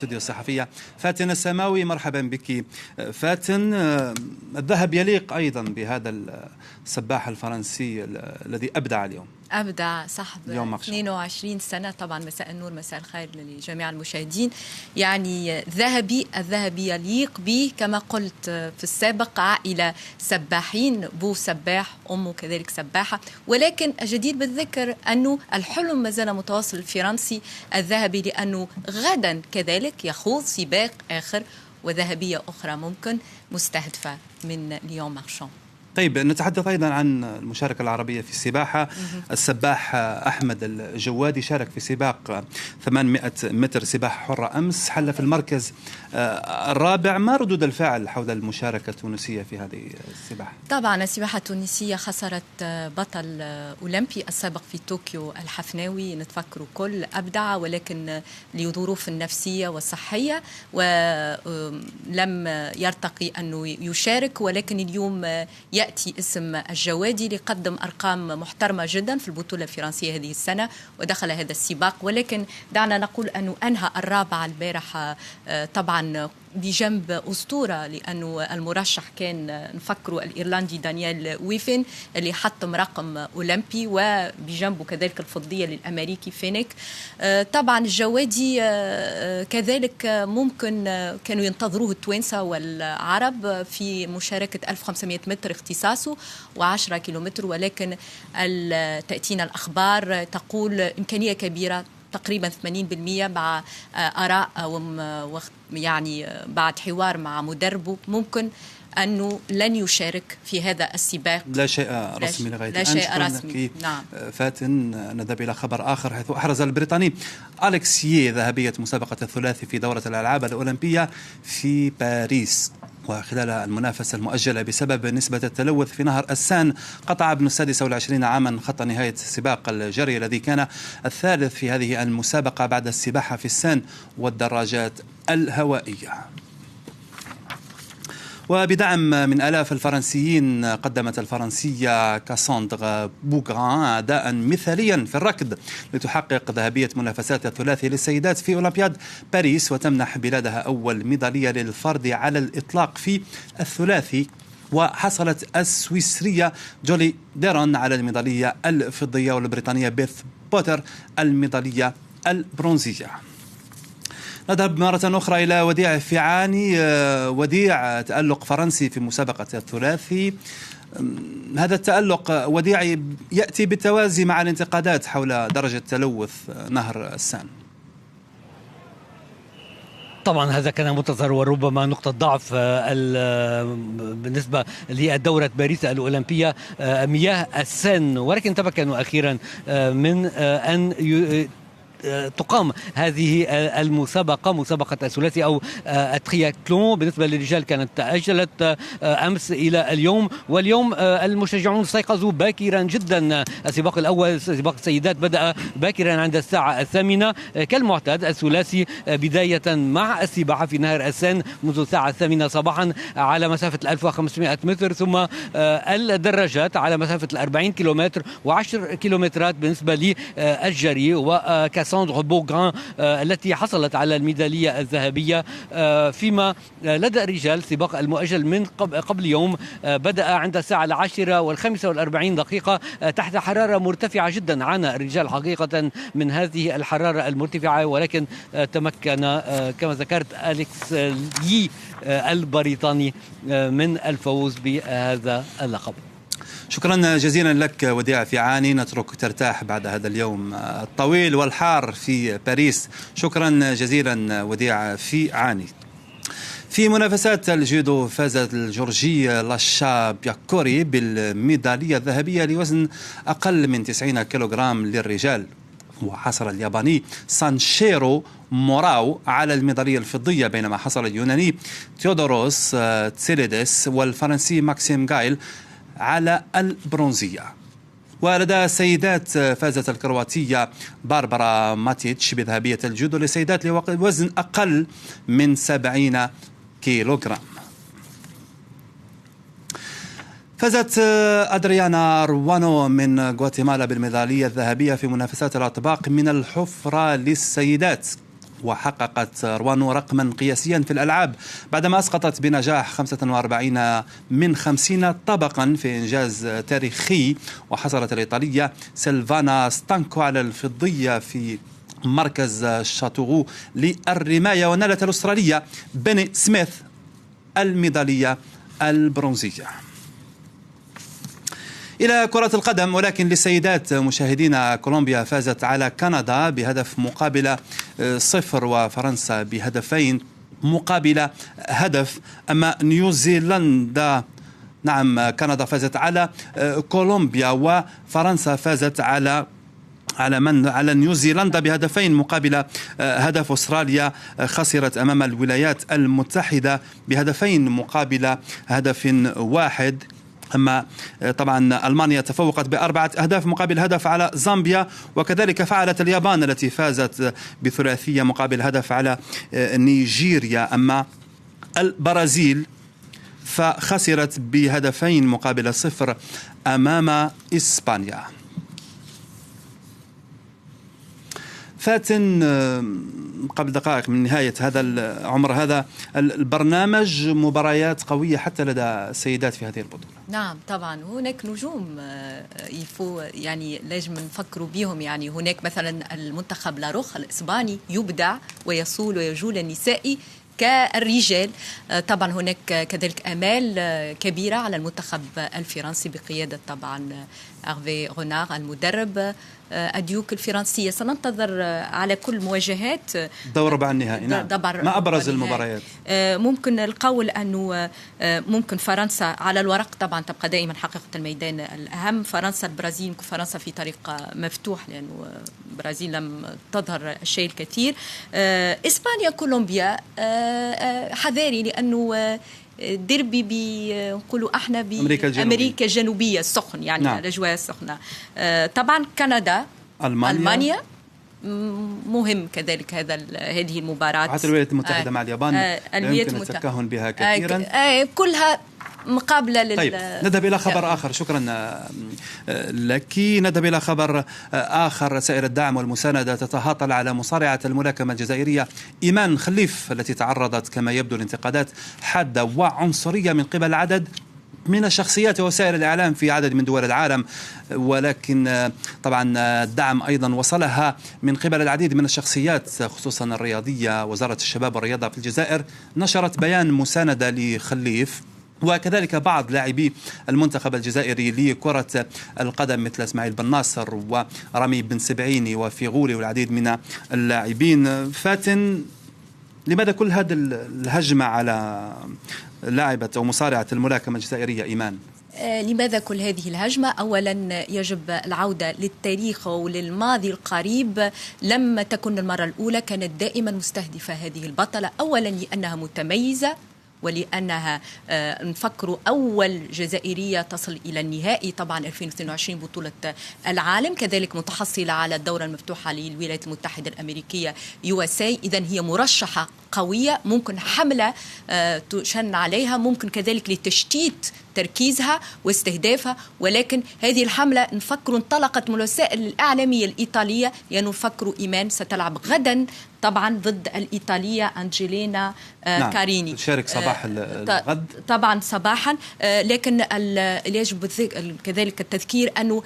استوديو الصحفية فاتن السماوي، مرحبا بك فاتن. الذهب يليق أيضا بهذا السباح الفرنسي الذي أبدع اليوم. أبدع صاحب 22 سنة. طبعا مساء النور، مساء الخير لجميع المشاهدين. يعني الذهبي يليق به كما قلت في السابق، عائلة سباحين، بو سباح، أمه كذلك سباحة، ولكن الجدير بالذكر أنه الحلم ما زال متواصل الفرنسي الذهبي، لأنه غدا كذلك يخوض سباق آخر وذهبية أخرى ممكن مستهدفة من ليون مارشان. طيب، نتحدث أيضا عن المشاركة العربية في السباحة. السباح أحمد الجوادي شارك في سباق 800 متر سباحة حرة أمس، حل في المركز الرابع. ما ردود الفعل حول المشاركة التونسية في هذه السباحة؟ طبعا السباحة التونسية خسرت بطل أولمبي السابق في طوكيو الحفناوي، نتفكروا كل أبدع، ولكن لظروف النفسية والصحية ولم يرتقي أنه يشارك. ولكن اليوم يأتي اسم الجوادي ليقدم أرقام محترمة جدا في البطولة الفرنسية هذه السنة ودخل هذا السباق. ولكن دعنا نقول أنه أنهى الرابعة البارحة، طبعا بجنب أسطورة، لأنه المرشح كان نفكروا الإيرلندي دانيال ويفن اللي حطم رقم أولمبي، وبجنبه كذلك الفضية للأمريكي فينيك. طبعا الجوادي كذلك ممكن كانوا ينتظروه التوانسة والعرب في مشاركة 1500 متر اختصاصه و10 كيلومتر، ولكن تأتينا الأخبار تقول إمكانية كبيرة تقريبا 80% مع آراء يعني بعد حوار مع مدربه ممكن أنه لن يشارك في هذا السباق. لا شيء رسمي لغاية الآن. لا شيء رسمي. نعم. فاتن، نذهب إلى خبر آخر، حيث أحرز البريطاني أليكس يي ذهبية مسابقة الثلاثي في دورة الألعاب الأولمبية في باريس. وخلال المنافسة المؤجلة بسبب نسبة التلوث في نهر السان، قطع ابن 26 عاما خط نهاية سباق الجري الذي كان الثالث في هذه المسابقة بعد السباحة في السان والدراجات الهوائية. وبدعم من آلاف الفرنسيين، قدمت الفرنسية كاساندر بوغران أداء مثاليا في الركض لتحقق ذهبية منافسات الثلاثي للسيدات في أولمبياد باريس، وتمنح بلادها أول ميدالية للفرد على الإطلاق في الثلاثي. وحصلت السويسرية جولي ديرون على الميدالية الفضية، والبريطانية بيث بوتر الميدالية البرونزية. نذهب مرة أخرى إلى وديع فيعاني. وديع، تألق فرنسي في مسابقة الثلاثي. هذا التألق وديع يأتي بالتوازي مع الانتقادات حول درجة تلوث نهر السان. طبعا هذا كان منتظر، وربما نقطة ضعف بالنسبة لدورة باريس الأولمبية مياه السان، ولكن تمكنوا أخيرا من أن تقام هذه المسابقة، مسابقة الثلاثي أو الترياتلون. بالنسبة للرجال كانت تأجلت أمس إلى اليوم، واليوم المشجعون استيقظوا باكرا جدا. السباق الأول سباق السيدات بدأ باكرا عند الساعة 8 كالمعتاد. الثلاثي بداية مع السباحة في نهر السان منذ الساعة 8 صباحا على مسافة 1500 متر، ثم الدراجات على مسافة 40 كيلومتر و10 كيلومترات بالنسبة للجري. وكاساندر بوغران التي حصلت على الميدالية الذهبية. فيما لدى الرجال سباق المؤجل من قبل يوم بدأ عند الساعة 10:45 تحت حرارة مرتفعة جدا. عانى الرجال حقيقة من هذه الحرارة المرتفعة، ولكن تمكن كما ذكرت أليكس يي البريطاني من الفوز بهذا اللقب. شكرا جزيلا لك وديع فيعاني. نترك ترتاح بعد هذا اليوم الطويل والحار في باريس. شكرا جزيلا وديع فيعاني. في منافسات الجودو فازت الجورجي لاشا بياكوري بالميدالية الذهبية لوزن أقل من 90 كيلوغرام للرجال، وحصل الياباني سانشيرو موراو على الميدالية الفضية، بينما حصل اليوناني تيودوروس تسيليدس والفرنسي ماكسيم غايل على البرونزية. ولدى السيدات فازت الكرواتية باربرا ماتيتش بذهبية الجودو للسيدات لوزن أقل من 70 كيلوغرام. فازت أدريانا روانو من غواتيمالا بالميدالية الذهبية في منافسات الأطباق من الحفرة للسيدات. وحققت روانو رقما قياسيا في الألعاب بعدما أسقطت بنجاح 45 من 50 طبقا في إنجاز تاريخي. وحصلت الإيطالية سيلفانا ستانكو على الفضية في مركز شاتوغو للرماية، ونالت الأسترالية بيني سميث الميدالية البرونزية. إلى كرة القدم، ولكن للسيدات مشاهدينا، كولومبيا فازت على كندا بهدف مقابل 0 وفرنسا بهدفين مقابل هدف. أما نيوزيلندا، نعم، كندا فازت على كولومبيا وفرنسا فازت على نيوزيلندا بهدفين مقابل هدف. أستراليا خسرت أمام الولايات المتحدة بهدفين مقابل هدف واحد. أما طبعا ألمانيا تفوقت ب4 أهداف مقابل هدف على زامبيا، وكذلك فعلت اليابان التي فازت بثلاثية مقابل هدف على نيجيريا. أما البرازيل فخسرت بهدفين مقابل 0 أمام إسبانيا. فاتن، قبل دقائق من نهاية هذا البرنامج مباريات قوية حتى لدى السيدات في هذه البطولة. نعم طبعا هناك نجوم يعني لازم نفكروا بهم. يعني هناك مثلا المنتخب لاروخ الإسباني يبدع ويصول ويجول النسائي كالرجال. طبعا هناك كذلك آمال كبيرة على المنتخب الفرنسي بقيادة طبعا أغفي رونار المدرب أديوك الفرنسية. سننتظر على كل مواجهات دور ربع النهائي. نعم. ما أبرز المباريات؟ ممكن القول أنه ممكن فرنسا على الورق طبعا تبقى دائما حقيقة الميدان الأهم. فرنسا البرازيل، يمكن فرنسا في طريق مفتوح لأنه البرازيل لم تظهر الشيء الكثير. إسبانيا كولومبيا حذاري لأنه ديربي بنقولوا احنا بامريكا الجنوبيه السخن، يعني نعم. الاجواء السخنه. طبعا كندا المانيا مهم كذلك هذه المباراه. حتى الولايات المتحده مع اليابان يمكن التكهن بها كثيرا. كلها مقابلة طيب نذهب إلى خبر آخر. شكرا لك. نذهب إلى خبر آخر. سائر الدعم والمساندة تتهاطل على مصارعة الملاكمة الجزائرية إيمان خليف التي تعرضت كما يبدو لانتقادات حادة وعنصرية من قبل عدد من الشخصيات ووسائل الإعلام في عدد من دول العالم، ولكن طبعا الدعم أيضا وصلها من قبل العديد من الشخصيات خصوصا الرياضية. وزارة الشباب والرياضة في الجزائر نشرت بيان مساندة لخليف، وكذلك بعض لاعبي المنتخب الجزائري لكرة القدم مثل اسماعيل بن ناصر ورامي بن سبعيني وفيغولي والعديد من اللاعبين. فاتن، لماذا كل هذا الهجمة على لاعبة أو مصارعة الملاكمة الجزائرية إيمان؟ لماذا كل هذه الهجمة؟ أولا يجب العودة للتاريخ وللماضي القريب. لم تكن المرة الأولى، كانت دائما مستهدفة هذه البطلة، أولا لأنها متميزة ولأنها نفكروا أول جزائرية تصل إلى النهائي طبعا 2022 بطولة العالم، كذلك متحصلة على الدورة المفتوحة للولايات المتحدة الأمريكية USA. إذن هي مرشحة قوية، ممكن حملة تشن عليها، ممكن كذلك لتشتيت تركيزها واستهدافها. ولكن هذه الحملة نفكر انطلقت من الوسائل الإعلامية الإيطالية، لأنه نفكروا إيمان ستلعب غدا طبعا ضد الإيطالية أنجيلينا كاريني. تشارك صباح الغد طبعا صباحا. لكن يجب كذلك التذكير أنه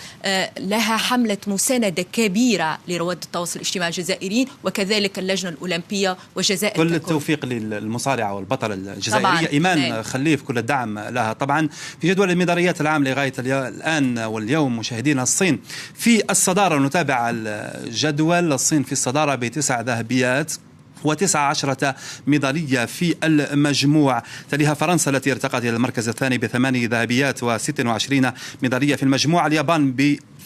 لها حملة مساندة كبيرة لرواد التواصل الاجتماعي الجزائريين وكذلك اللجنة الأولمبية وجزائر. كل التوفيق للمصارعة والبطلة الجزائرية إيمان خليف، كل الدعم لها. طبعا في جدول الميداليات العام لغاية الآن واليوم مشاهدينا، الصين في الصدارة. نتابع الجدول. الصين في الصدارة ب9 ذهبيات و19 ميدالية في المجموع. تليها فرنسا التي ارتقت إلى المركز الثاني ب8 ذهبيات و26 ميدالية في المجموع. اليابان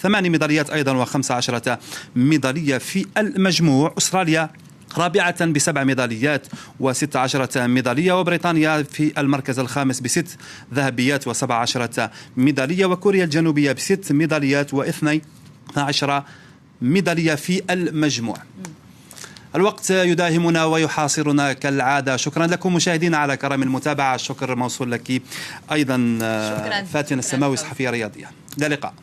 ب8 ميداليات أيضا و15 ميدالية في المجموع. أستراليا رابعة ب7 ميداليات و16 ميدالية. وبريطانيا في المركز الخامس ب6 ذهبيات و17 ميدالية. وكوريا الجنوبية ب6 ميداليات و12 ميدالية في المجموع. الوقت يداهمنا ويحاصرنا كالعادة. شكرا لكم مشاهدينا على كرم المتابعة. الشكر موصول لك أيضا فاتن السماوي، صحفية رياضية. إلى اللقاء.